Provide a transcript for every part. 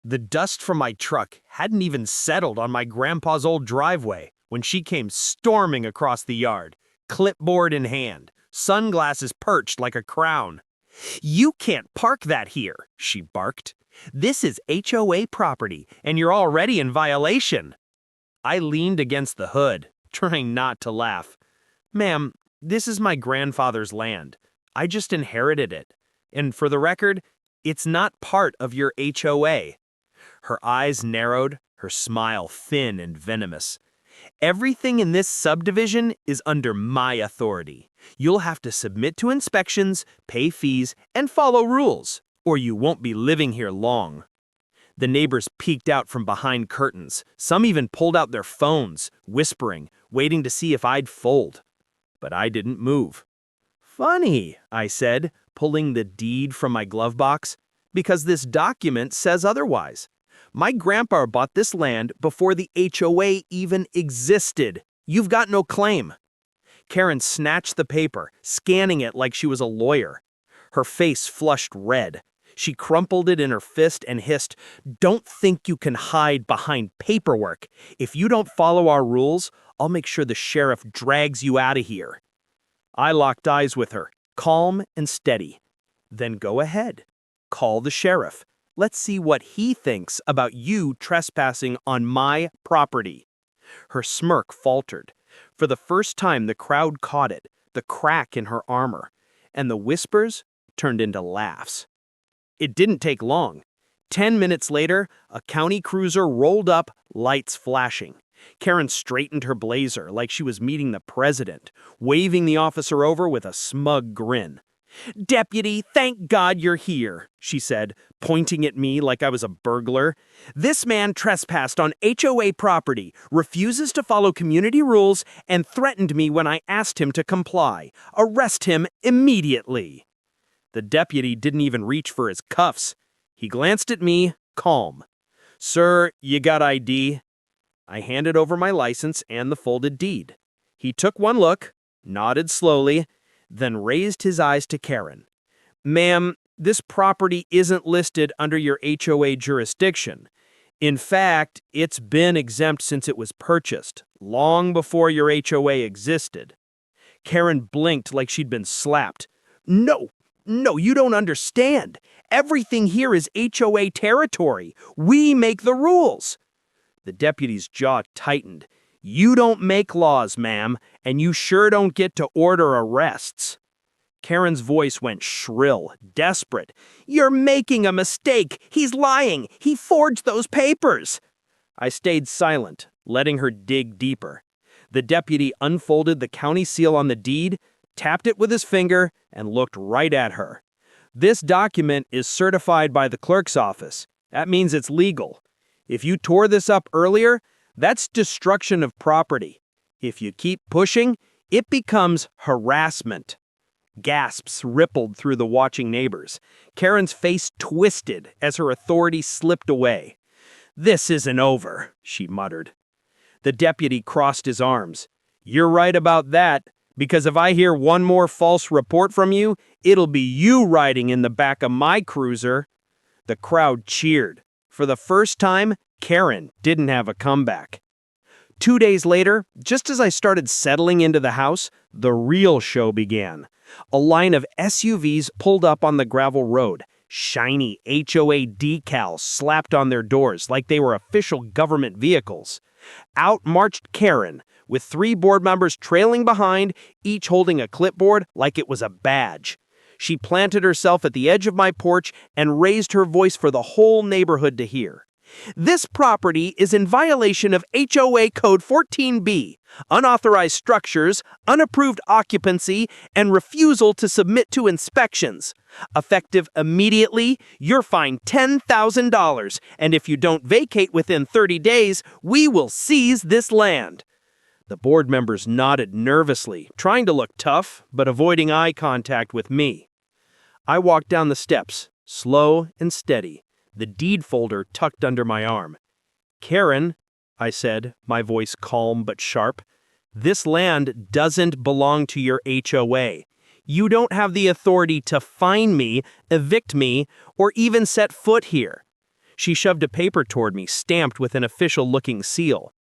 The dust from my truck hadn't even settled on my grandpa's old driveway when she came storming across the yard, clipboard in hand, sunglasses perched like a crown. "You can't park that here," she barked. "This is HOA property, and you're already in violation." I leaned against the hood, trying not to laugh. "Ma'am, this is my grandfather's land. I just inherited it. And for the record, it's not part of your HOA. Her eyes narrowed, her smile thin and venomous. "Everything in this subdivision is under my authority. You'll have to submit to inspections, pay fees, and follow rules, or you won't be living here long." The neighbors peeked out from behind curtains. Some even pulled out their phones, whispering, waiting to see if I'd fold. But I didn't move. "Funny," I said, pulling the deed from my glove box, "because this document says otherwise. My grandpa bought this land before the HOA even existed. You've got no claim." Karen snatched the paper, scanning it like she was a lawyer. Her face flushed red. She crumpled it in her fist and hissed, "Don't think you can hide behind paperwork. If you don't follow our rules, I'll make sure the sheriff drags you out of here." I locked eyes with her, calm and steady. "Then go ahead. Call the sheriff. Let's see what he thinks about you trespassing on my property." Her smirk faltered. For the first time, the crowd caught it, the crack in her armor, and the whispers turned into laughs. It didn't take long. 10 minutes later, a county cruiser rolled up, lights flashing. Karen straightened her blazer like she was meeting the president, waving the officer over with a smug grin. "Deputy, thank God you're here," she said, pointing at me like I was a burglar. "This man trespassed on HOA property, refuses to follow community rules, and threatened me when I asked him to comply. Arrest him immediately." The deputy didn't even reach for his cuffs. He glanced at me, calm. "Sir, you got ID?" I handed over my license and the folded deed. He took one look, nodded slowly, then raised his eyes to Karen. "Ma'am, this property isn't listed under your HOA jurisdiction. In fact, it's been exempt since it was purchased, long before your HOA existed." Karen blinked like she'd been slapped. No, you don't understand. Everything here is HOA territory. We make the rules." The deputy's jaw tightened. "You don't make laws, ma'am, and you sure don't get to order arrests." Karen's voice went shrill, desperate. "You're making a mistake. He's lying. He forged those papers." I stayed silent, letting her dig deeper. The deputy unfolded the county seal on the deed, tapped it with his finger, and looked right at her. "This document is certified by the clerk's office. That means it's legal. If you tore this up earlier, that's destruction of property. If you keep pushing, it becomes harassment." Gasps rippled through the watching neighbors. Karen's face twisted as her authority slipped away. "This isn't over," she muttered. The deputy crossed his arms. "You're right about that. Because if I hear one more false report from you, it'll be you riding in the back of my cruiser." The crowd cheered. For the first time, Karen didn't have a comeback. 2 days later, just as I started settling into the house, the real show began. A line of SUVs pulled up on the gravel road. Shiny HOA decals slapped on their doors like they were official government vehicles. Out marched Karen, with 3 board members trailing behind, each holding a clipboard like it was a badge. She planted herself at the edge of my porch and raised her voice for the whole neighborhood to hear. "This property is in violation of HOA Code 14B, unauthorized structures, unapproved occupancy, and refusal to submit to inspections. Effective immediately, you're fined $10,000, and if you don't vacate within 30 days, we will seize this land." The board members nodded nervously, trying to look tough, but avoiding eye contact with me. I walked down the steps, slow and steady, the deed folder tucked under my arm. "Karen," I said, my voice calm but sharp, "this land doesn't belong to your HOA. You don't have the authority to fine me, evict me, or even set foot here." She shoved a paper toward me, stamped with an official-looking seal.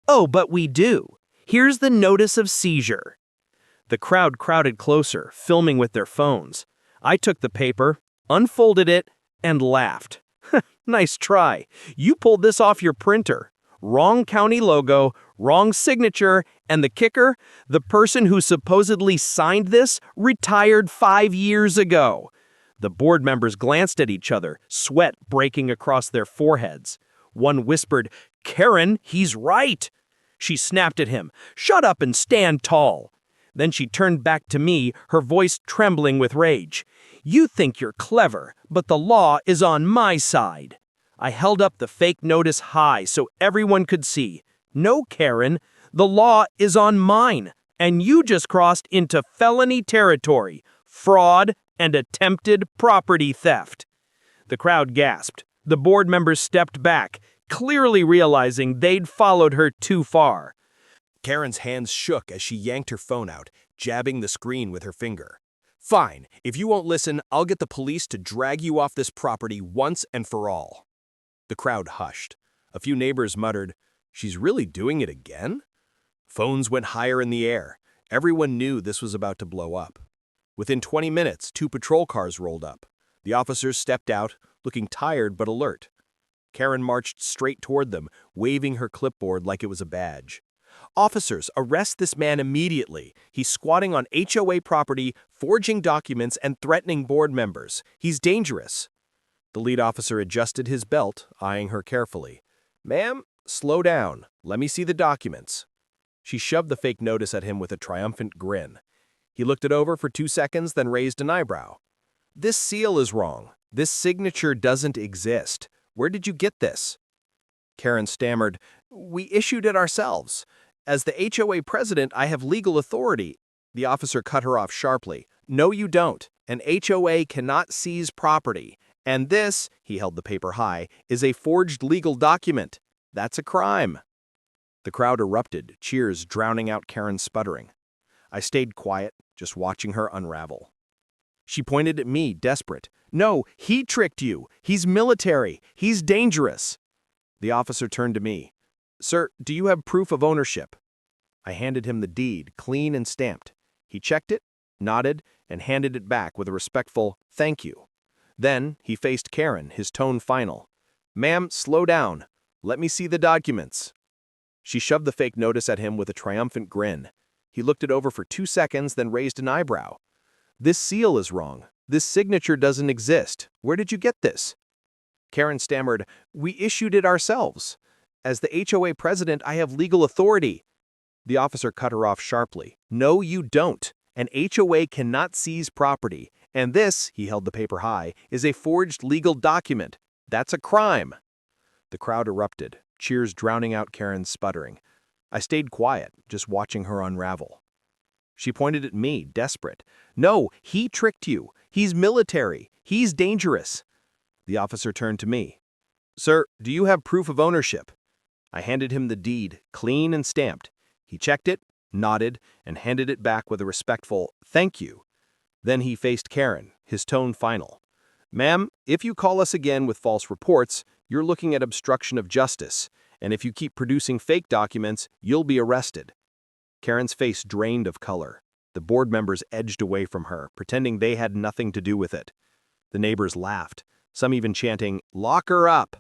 "Oh, but we do. Here's the notice of seizure." The crowd crowded closer, filming with their phones. I took the paper, unfolded it, and laughed. Nice try. You pulled this off your printer. Wrong county logo, wrong signature, and the kicker, the person who supposedly signed this retired 5 years ago. The board members glanced at each other, sweat breaking across their foreheads. One whispered, "Karen, he's right." She snapped at him, "Shut up and stand tall." Then she turned back to me, her voice trembling with rage. "You think you're clever, but the law is on my side." I held up the fake notice high so everyone could see. "No, Karen, the law is on mine, and you just crossed into felony territory, fraud, and attempted property theft." The crowd gasped. The board members stepped back, clearly realizing they'd followed her too far. Karen's hands shook as she yanked her phone out, jabbing the screen with her finger. "Fine, if you won't listen, I'll get the police to drag you off this property once and for all." The crowd hushed. A few neighbors muttered, "She's really doing it again?" Phones went higher in the air. Everyone knew this was about to blow up. Within 20 minutes, 2 patrol cars rolled up. The officers stepped out, looking tired but alert. Karen marched straight toward them, waving her clipboard like it was a badge. "Officers, arrest this man immediately. He's squatting on HOA property, forging documents, and threatening board members. He's dangerous." The lead officer adjusted his belt, eyeing her carefully. "Ma'am, slow down. Let me see the documents." She shoved the fake notice at him with a triumphant grin. He looked it over for 2 seconds, then raised an eyebrow. "This seal is wrong. This signature doesn't exist. Where did you get this?" Karen stammered, "We issued it ourselves. As the HOA president, I have legal authority." The officer cut her off sharply. "No, you don't. An HOA cannot seize property. And this," he held the paper high, "is a forged legal document. That's a crime." The crowd erupted, cheers drowning out Karen's sputtering. I stayed quiet, just watching her unravel. She pointed at me, desperate. "No, he tricked you. He's military. He's dangerous." The officer turned to me. "Sir, do you have proof of ownership?" I handed him the deed, clean and stamped. He checked it, nodded, and handed it back with a respectful "thank you." Then he faced Karen, his tone final. "Ma'am, slow down. Let me see the documents." She shoved the fake notice at him with a triumphant grin. He looked it over for 2 seconds, then raised an eyebrow. "This seal is wrong. This signature doesn't exist. Where did you get this?" Karen stammered, "We issued it ourselves. As the HOA president, I have legal authority." The officer cut her off sharply. "No, you don't. An HOA cannot seize property. And this," he held the paper high, "is a forged legal document. That's a crime." The crowd erupted, cheers drowning out Karen's sputtering. I stayed quiet, just watching her unravel. She pointed at me, desperate. "No, he tricked you. He's military. He's dangerous." The officer turned to me. "Sir, do you have proof of ownership?" I handed him the deed, clean and stamped. He checked it, nodded, and handed it back with a respectful "thank you." Then he faced Karen, his tone final. "Ma'am, if you call us again with false reports, you're looking at obstruction of justice, and if you keep producing fake documents, you'll be arrested." Karen's face drained of color. The board members edged away from her, pretending they had nothing to do with it. The neighbors laughed, some even chanting, "Lock her up."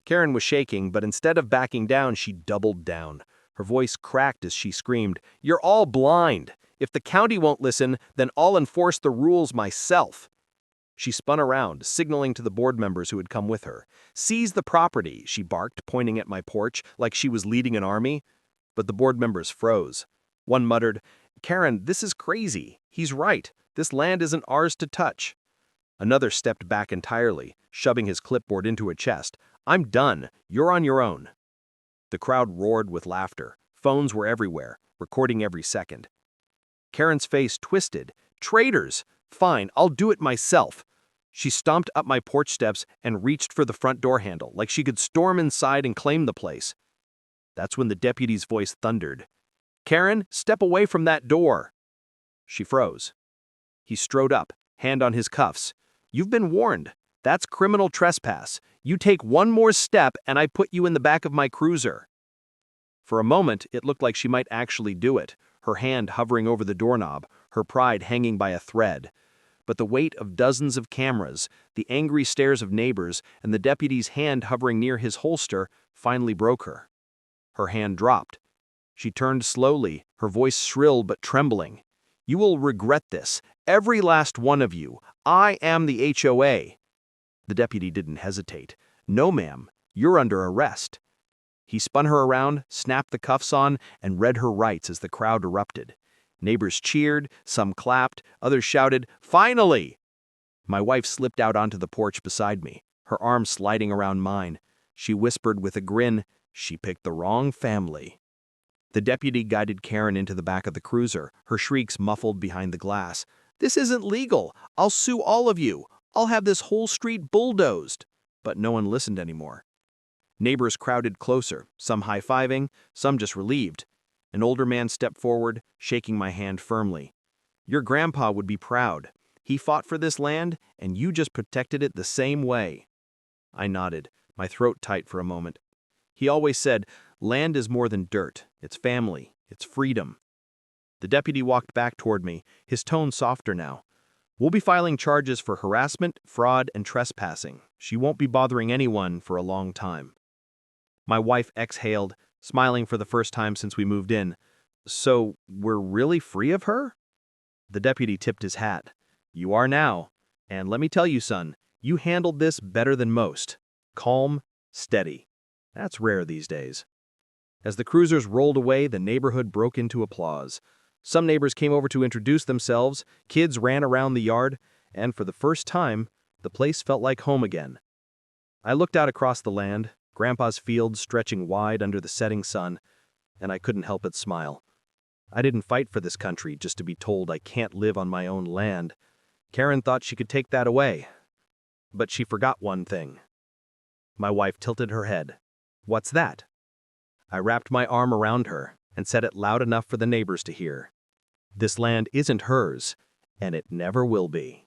Karen was shaking, but instead of backing down, she doubled down. Her voice cracked as she screamed, "You're all blind. If the county won't listen, then I'll enforce the rules myself." She spun around, signaling to the board members who had come with her. "Seize the property," she barked, pointing at my porch like she was leading an army. But the board members froze. One muttered, "Karen, this is crazy. He's right. This land isn't ours to touch." Another stepped back entirely, shoving his clipboard into a chest. "I'm done. You're on your own." The crowd roared with laughter. Phones were everywhere, recording every second. Karen's face twisted. "Traitors! Fine, I'll do it myself." She stomped up my porch steps and reached for the front door handle, like she could storm inside and claim the place. That's when the deputy's voice thundered. "Karen, step away from that door." She froze. He strode up, hand on his cuffs. "You've been warned. That's criminal trespass. You take one more step and I put you in the back of my cruiser." For a moment, it looked like she might actually do it, her hand hovering over the doorknob, her pride hanging by a thread. But the weight of dozens of cameras, the angry stares of neighbors, and the deputy's hand hovering near his holster finally broke her. Her hand dropped. She turned slowly, her voice shrill but trembling. "You will regret this, every last one of you. I am the HOA." The deputy didn't hesitate. "No, ma'am, you're under arrest." He spun her around, snapped the cuffs on, and read her rights as the crowd erupted. Neighbors cheered, some clapped, others shouted, "Finally!" My wife slipped out onto the porch beside me, her arm sliding around mine. She whispered with a grin, "She picked the wrong family." The deputy guided Karen into the back of the cruiser, her shrieks muffled behind the glass. "This isn't legal! I'll sue all of you! I'll have this whole street bulldozed!" But no one listened anymore. Neighbors crowded closer, some high-fiving, some just relieved. An older man stepped forward, shaking my hand firmly. "Your grandpa would be proud. He fought for this land, and you just protected it the same way." I nodded, my throat tight for a moment. He always said, "Land is more than dirt. It's family. It's freedom." The deputy walked back toward me, his tone softer now. "We'll be filing charges for harassment, fraud, and trespassing. She won't be bothering anyone for a long time." My wife exhaled, smiling for the first time since we moved in. "So, we're really free of her?" The deputy tipped his hat. "You are now. And let me tell you, son, you handled this better than most. Calm, steady. That's rare these days." As the cruisers rolled away, the neighborhood broke into applause. Some neighbors came over to introduce themselves, kids ran around the yard, and for the first time, the place felt like home again. I looked out across the land, Grandpa's fields stretching wide under the setting sun, and I couldn't help but smile. I didn't fight for this country just to be told I can't live on my own land. Karen thought she could take that away. But she forgot one thing. My wife tilted her head. "What's that?" I wrapped my arm around her and said it loud enough for the neighbors to hear. "This land isn't hers, and it never will be."